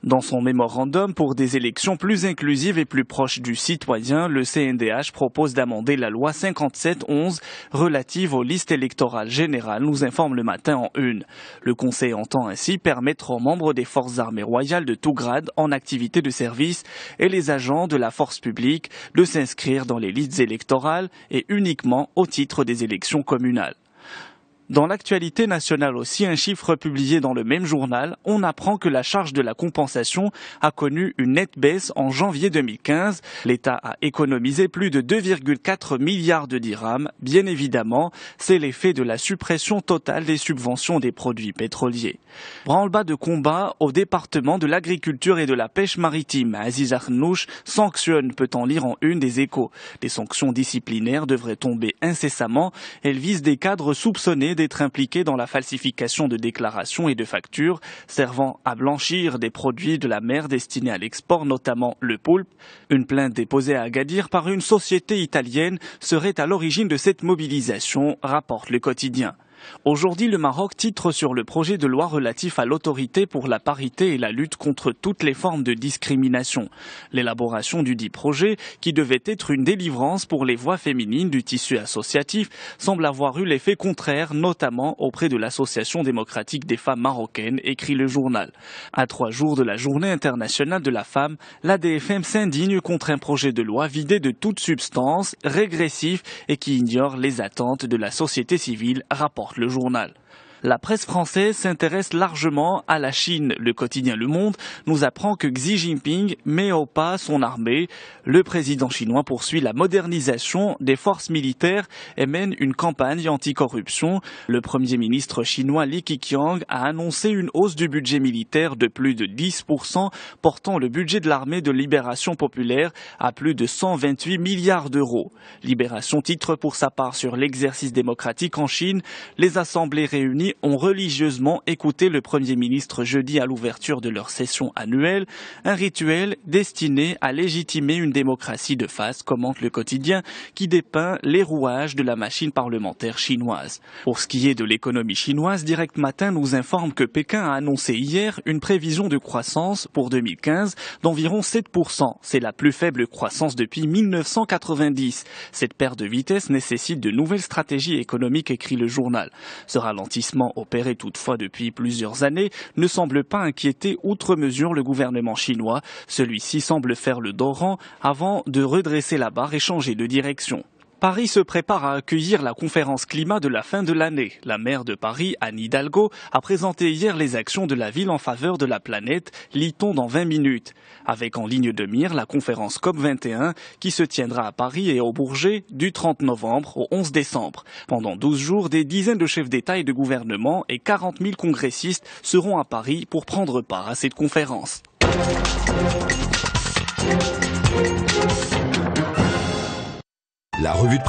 Dans son mémorandum pour des élections plus inclusives et plus proches du citoyen, le CNDH propose d'amender la loi 57-11 relative aux listes électorales générales, nous informe le matin en une. Le Conseil entend ainsi permettre aux membres des forces armées royales de tout grade en activité de service et les agents de la force publique de s'inscrire dans les listes électorales et uniquement au titre des élections communales. Dans l'actualité nationale aussi, un chiffre publié dans le même journal, on apprend que la charge de la compensation a connu une nette baisse en janvier 2015. L'État a économisé plus de 2,4 milliards de dirhams. Bien évidemment, c'est l'effet de la suppression totale des subventions des produits pétroliers. Branle-bas de combat au département de l'agriculture et de la pêche maritime. Aziz Arnouch sanctionne, peut-on lire en une des Échos. Des sanctions disciplinaires devraient tomber incessamment. Elles visent des cadres soupçonnés d'être impliqués dans la falsification de déclarations et de factures servant à blanchir des produits de la mer destinés à l'export, notamment le poulpe. Une plainte déposée à Agadir par une société italienne serait à l'origine de cette mobilisation, rapporte Le Quotidien. Aujourd'hui, le Maroc titre sur le projet de loi relatif à l'autorité pour la parité et la lutte contre toutes les formes de discrimination. L'élaboration du dit projet, qui devait être une délivrance pour les voix féminines du tissu associatif, semble avoir eu l'effet contraire, notamment auprès de l'Association démocratique des femmes marocaines, écrit le journal. À 3 jours de la Journée internationale de la femme, l'ADFM s'indigne contre un projet de loi vidé de toute substance, régressif et qui ignore les attentes de la société civile, rapporte le journal. La presse française s'intéresse largement à la Chine. Le quotidien Le Monde nous apprend que Xi Jinping met au pas son armée. Le président chinois poursuit la modernisation des forces militaires et mène une campagne anticorruption. Le premier ministre chinois Li Keqiang a annoncé une hausse du budget militaire de plus de 10%, portant le budget de l'armée de libération populaire à plus de 128 milliards d'euros. Libération titre pour sa part sur l'exercice démocratique en Chine. Les assemblées réunies ont religieusement écouté le Premier ministre jeudi à l'ouverture de leur session annuelle, un rituel destiné à légitimer une démocratie de face, commente Le Quotidien, qui dépeint les rouages de la machine parlementaire chinoise. Pour ce qui est de l'économie chinoise, Direct Matin nous informe que Pékin a annoncé hier une prévision de croissance pour 2015 d'environ 7%. C'est la plus faible croissance depuis 1990. Cette perte de vitesse nécessite de nouvelles stratégies économiques, écrit le journal. Ce ralentissement opéré toutefois depuis plusieurs années ne semble pas inquiéter outre mesure le gouvernement chinois. Celui-ci semble faire le dos rond avant de redresser la barre et changer de direction. Paris se prépare à accueillir la conférence climat de la fin de l'année. La maire de Paris, Anne Hidalgo, a présenté hier les actions de la ville en faveur de la planète, lit-on dans 20 minutes. Avec en ligne de mire la conférence COP21 qui se tiendra à Paris et au Bourget du 30 novembre au 11 décembre. Pendant 12 jours, des dizaines de chefs d'État et de gouvernement et 40 000 congressistes seront à Paris pour prendre part à cette conférence. La revue de